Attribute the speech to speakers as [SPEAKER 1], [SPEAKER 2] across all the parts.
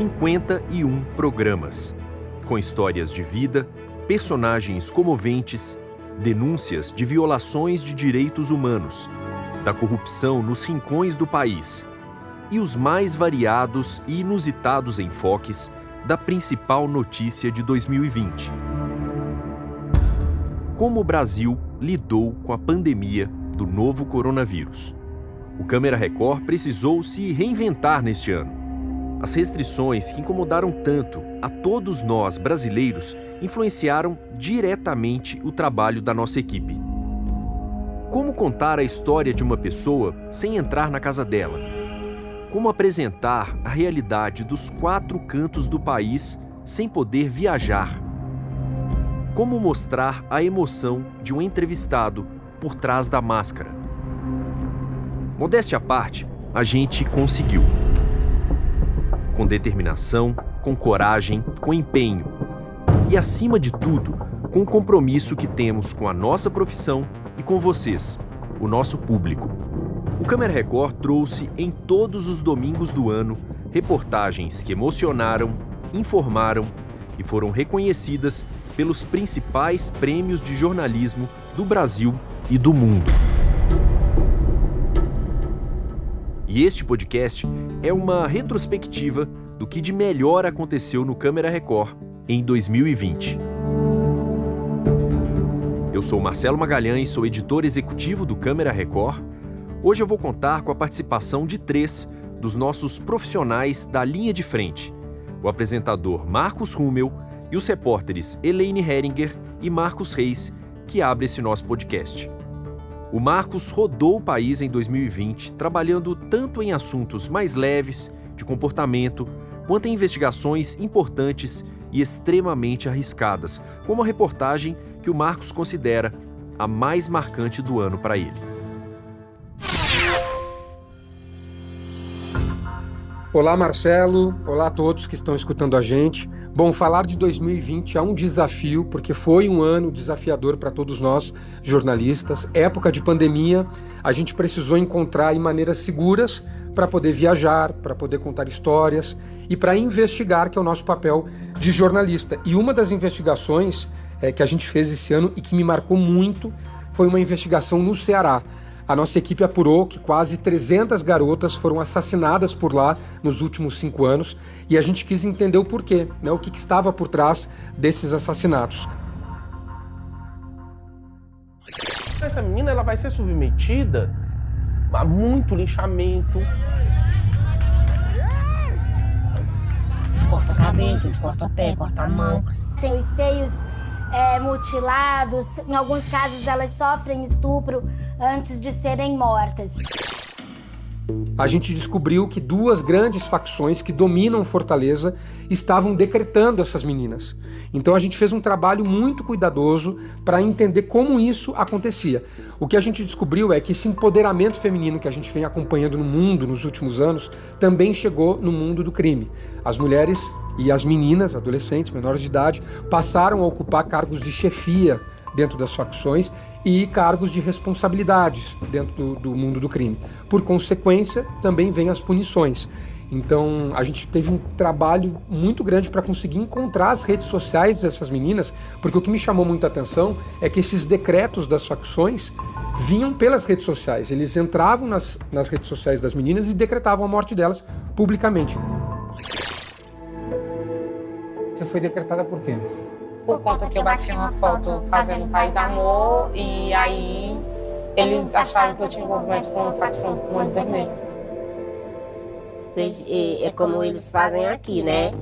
[SPEAKER 1] 51 programas, com histórias de vida, personagens comoventes, denúncias de violações de direitos humanos, da corrupção nos rincões do país e os mais variados e inusitados enfoques da principal notícia de 2020. Como o Brasil lidou com a pandemia do novo coronavírus. O Câmera Record precisou se reinventar neste ano. As restrições que incomodaram tanto a todos nós brasileiros influenciaram diretamente o trabalho da nossa equipe. Como contar a história de uma pessoa sem entrar na casa dela? Como apresentar a realidade dos 4 cantos do país sem poder viajar? Como mostrar a emoção de um entrevistado por trás da máscara? Modéstia à parte, a gente conseguiu. Com determinação, com coragem, com empenho. E, acima de tudo, com o compromisso que temos com a nossa profissão e com vocês, o nosso público. O Câmera Record trouxe em todos os domingos do ano reportagens que emocionaram, informaram e foram reconhecidas pelos principais prêmios de jornalismo do Brasil e do mundo. E este podcast é uma retrospectiva do que de melhor aconteceu no Câmera Record em 2020. Eu sou Marcelo Magalhães, sou editor executivo do Câmera Record. Hoje eu vou contar com a participação de 3 dos nossos profissionais da linha de frente: o apresentador Marcos Rummel e os repórteres Elaine Heringer e Marcos Reis, que abre esse nosso podcast. O Marcos rodou o país em 2020, trabalhando tanto em assuntos mais leves, de comportamento, quanto em investigações importantes e extremamente arriscadas, como a reportagem que o Marcos considera a mais marcante do ano para ele.
[SPEAKER 2] Olá, Marcelo. Olá a todos que estão escutando a gente. Bom, falar de 2020 é um desafio, porque foi um ano desafiador para todos nós, jornalistas. Época de pandemia, a gente precisou encontrar maneiras seguras para poder viajar, para poder contar histórias e para investigar, que é o nosso papel de jornalista. E uma das investigações que a gente fez esse ano e que me marcou muito foi uma investigação no Ceará. A nossa equipe apurou que quase 300 garotas foram assassinadas por lá nos últimos 5 anos e a gente quis entender o porquê, o que estava por trás desses assassinatos.
[SPEAKER 3] Essa menina ela vai ser submetida a muito linchamento.
[SPEAKER 4] Eles cortam a cabeça, eles cortam o pé, cortam a mão.
[SPEAKER 5] Tem os seios mutilados, em alguns casos elas sofrem estupro antes de serem mortas.
[SPEAKER 2] A gente descobriu que 2 grandes facções que dominam Fortaleza estavam decretando essas meninas. Então a gente fez um trabalho muito cuidadoso para entender como isso acontecia. O que a gente descobriu é que esse empoderamento feminino que a gente vem acompanhando no mundo nos últimos anos também chegou no mundo do crime. As mulheres e as meninas, adolescentes, menores de idade, passaram a ocupar cargos de chefia dentro das facções e cargos de responsabilidades dentro do mundo do crime. Por consequência, também vêm as punições. Então, a gente teve um trabalho muito grande para conseguir encontrar as redes sociais dessas meninas, porque o que me chamou muita atenção é que esses decretos das facções vinham pelas redes sociais. Eles entravam nas redes sociais das meninas e decretavam a morte delas publicamente. Você foi decretada por quê?
[SPEAKER 4] Por conta que eu bati uma foto fazendo paz e amor e aí eles acharam que eu tinha envolvimento com a facção do Comando Vermelho.
[SPEAKER 6] É como eles fazem aqui, né?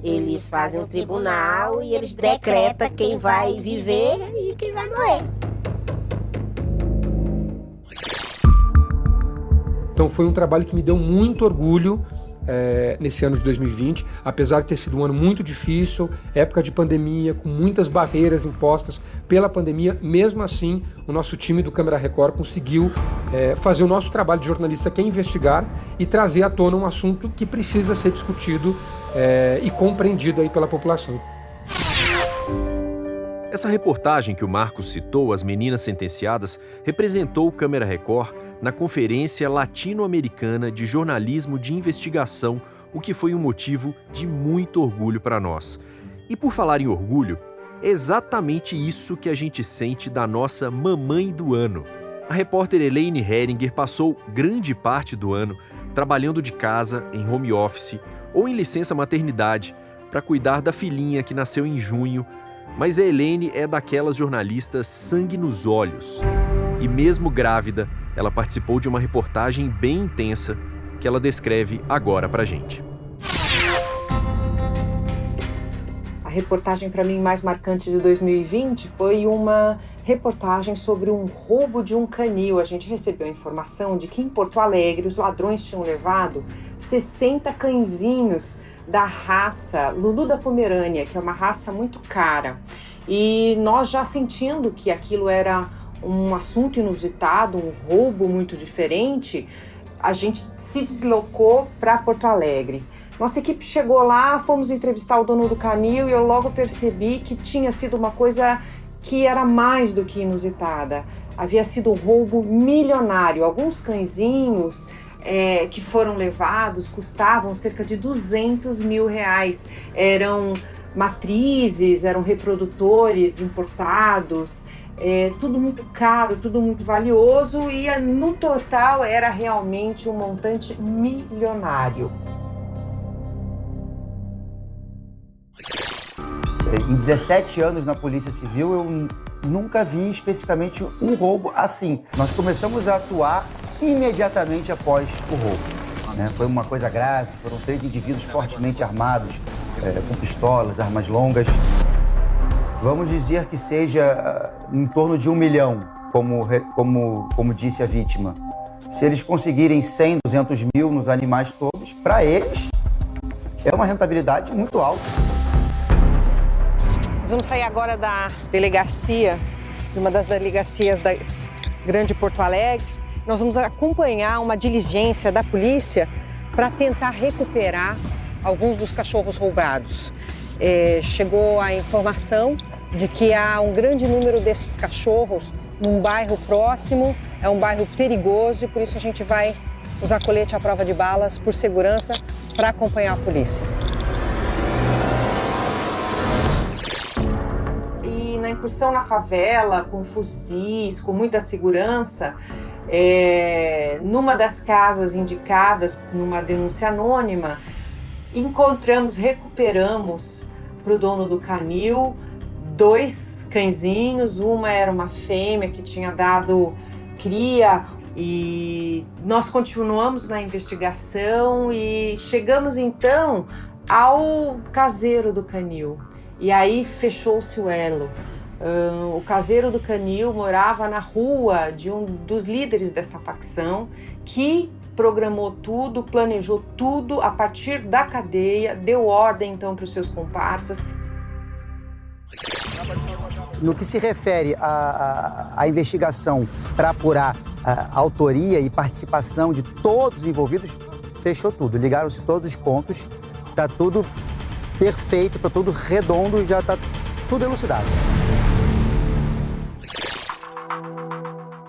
[SPEAKER 6] Eles fazem um tribunal e eles decretam quem vai viver e quem vai morrer.
[SPEAKER 2] Então foi um trabalho que me deu muito orgulho nesse ano de 2020, apesar de ter sido um ano muito difícil, época de pandemia, com muitas barreiras impostas pela pandemia. Mesmo assim, o nosso time do Câmera Record conseguiu fazer o nosso trabalho de jornalista, que é investigar e trazer à tona um assunto que precisa ser discutido e compreendido aí pela população.
[SPEAKER 1] Essa reportagem que o Marcos citou, As Meninas Sentenciadas, representou o Câmera Record na Conferência Latino-Americana de Jornalismo de Investigação, o que foi um motivo de muito orgulho para nós. E por falar em orgulho, é exatamente isso que a gente sente da nossa mamãe do ano. A repórter Elaine Heringer passou grande parte do ano trabalhando de casa, em home office ou em licença maternidade para cuidar da filhinha que nasceu em junho, mas a Elaine é daquelas jornalistas sangue nos olhos. E mesmo grávida, ela participou de uma reportagem bem intensa que ela descreve agora pra gente.
[SPEAKER 7] A reportagem para mim mais marcante de 2020 foi uma reportagem sobre um roubo de um canil. A gente recebeu a informação de que em Porto Alegre os ladrões tinham levado 60 cãezinhos da raça Lulu da Pomerânia, que é uma raça muito cara. E nós já sentindo que aquilo era um assunto inusitado, um roubo muito diferente, a gente se deslocou para Porto Alegre. Nossa equipe chegou lá, fomos entrevistar o dono do canil e eu logo percebi que tinha sido uma coisa que era mais do que inusitada. Havia sido um roubo milionário. Alguns cãezinhos que foram levados custavam cerca de R$200 mil. Eram matrizes, eram reprodutores importados, tudo muito caro, tudo muito valioso e no total era realmente um montante milionário.
[SPEAKER 8] Em 17 anos na Polícia Civil, eu nunca vi especificamente um roubo assim. Nós começamos a atuar imediatamente após o roubo, né? Foi uma coisa grave, foram 3 indivíduos fortemente armados, com pistolas, armas longas. Vamos dizer que seja em torno de 1 milhão, como disse a vítima. Se eles conseguirem 100, 200 mil nos animais todos, para eles é uma rentabilidade muito alta.
[SPEAKER 7] Vamos sair agora da delegacia, de uma das delegacias da Grande Porto Alegre. Nós vamos acompanhar uma diligência da polícia para tentar recuperar alguns dos cachorros roubados. Chegou a informação de que há um grande número desses cachorros num bairro próximo, é um bairro perigoso e por isso a gente vai usar colete à prova de balas por segurança para acompanhar a polícia. Na incursão na favela, com fuzis, com muita segurança, numa das casas indicadas numa denúncia anônima, recuperamos para o dono do canil 2 cãezinhos. Uma era uma fêmea que tinha dado cria e nós continuamos na investigação e chegamos então ao caseiro do canil. E aí fechou-se o elo. O caseiro do canil morava na rua de um dos líderes desta facção, que programou tudo, planejou tudo a partir da cadeia, deu ordem então para os seus comparsas.
[SPEAKER 8] No que se refere à investigação para apurar a autoria e participação de todos os envolvidos, fechou tudo, ligaram-se todos os pontos, está tudo perfeito, está tudo redondo, já está tudo elucidado.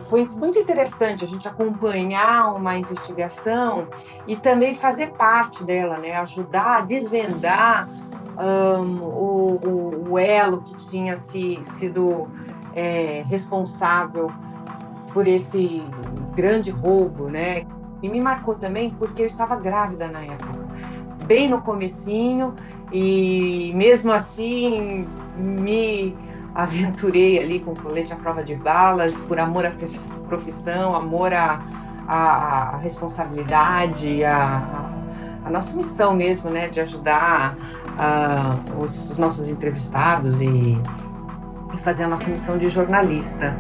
[SPEAKER 7] Foi muito interessante a gente acompanhar uma investigação e também fazer parte dela, né? Ajudar a desvendar o elo que tinha sido responsável por esse grande roubo, né? E me marcou também porque eu estava grávida na época, bem no comecinho, e mesmo assim me aventurei ali com colete à prova de balas, por amor à profissão, amor à responsabilidade, a nossa missão mesmo, né, de ajudar os nossos entrevistados e fazer a nossa missão de jornalista.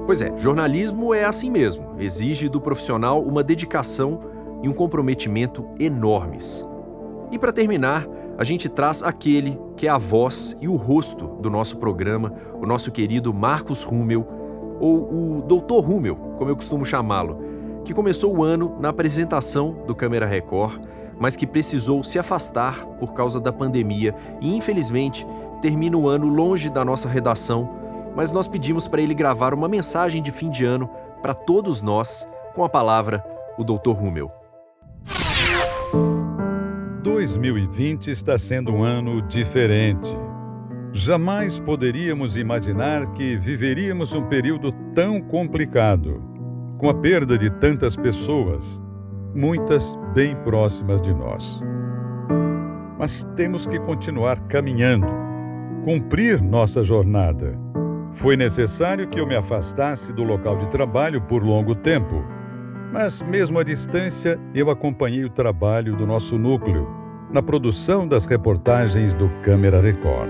[SPEAKER 1] Pois é, jornalismo é assim mesmo, exige do profissional uma dedicação e um comprometimento enormes. E para terminar, a gente traz aquele que é a voz e o rosto do nosso programa, o nosso querido Marcos Rummel, ou o Dr. Rummel, como eu costumo chamá-lo, que começou o ano na apresentação do Câmera Record, mas que precisou se afastar por causa da pandemia e, infelizmente, termina o ano longe da nossa redação, mas nós pedimos para ele gravar uma mensagem de fim de ano para todos nós, com a palavra, o Dr. Rummel.
[SPEAKER 9] 2020 está sendo um ano diferente. Jamais poderíamos imaginar que viveríamos um período tão complicado, com a perda de tantas pessoas, muitas bem próximas de nós. Mas temos que continuar caminhando, cumprir nossa jornada. Foi necessário que eu me afastasse do local de trabalho por longo tempo, mas mesmo à distância eu acompanhei o trabalho do nosso núcleo na produção das reportagens do Câmera Record.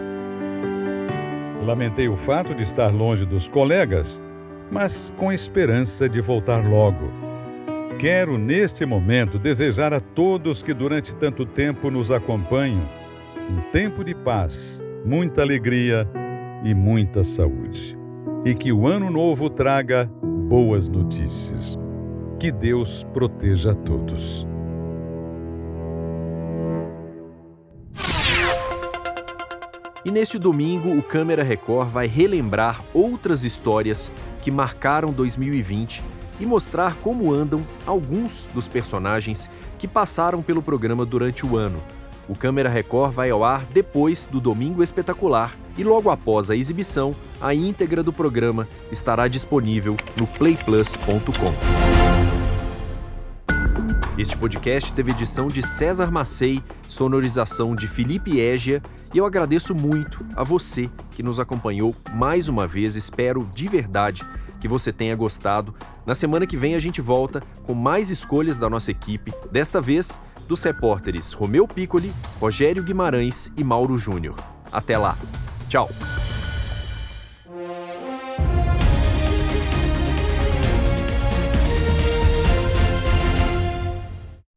[SPEAKER 9] Lamentei o fato de estar longe dos colegas, mas com esperança de voltar logo. Quero, neste momento, desejar a todos que durante tanto tempo nos acompanham um tempo de paz, muita alegria e muita saúde. E que o ano novo traga boas notícias. Que Deus proteja a todos.
[SPEAKER 1] E neste domingo, o Câmera Record vai relembrar outras histórias que marcaram 2020 e mostrar como andam alguns dos personagens que passaram pelo programa durante o ano. O Câmera Record vai ao ar depois do Domingo Espetacular e logo após a exibição, a íntegra do programa estará disponível no playplus.com. Este podcast teve edição de César Macei, sonorização de Felipe Égia, e eu agradeço muito a você que nos acompanhou mais uma vez. Espero de verdade que você tenha gostado. Na semana que vem a gente volta com mais escolhas da nossa equipe, desta vez dos repórteres Romeu Piccoli, Rogério Guimarães e Mauro Júnior. Até lá. Tchau.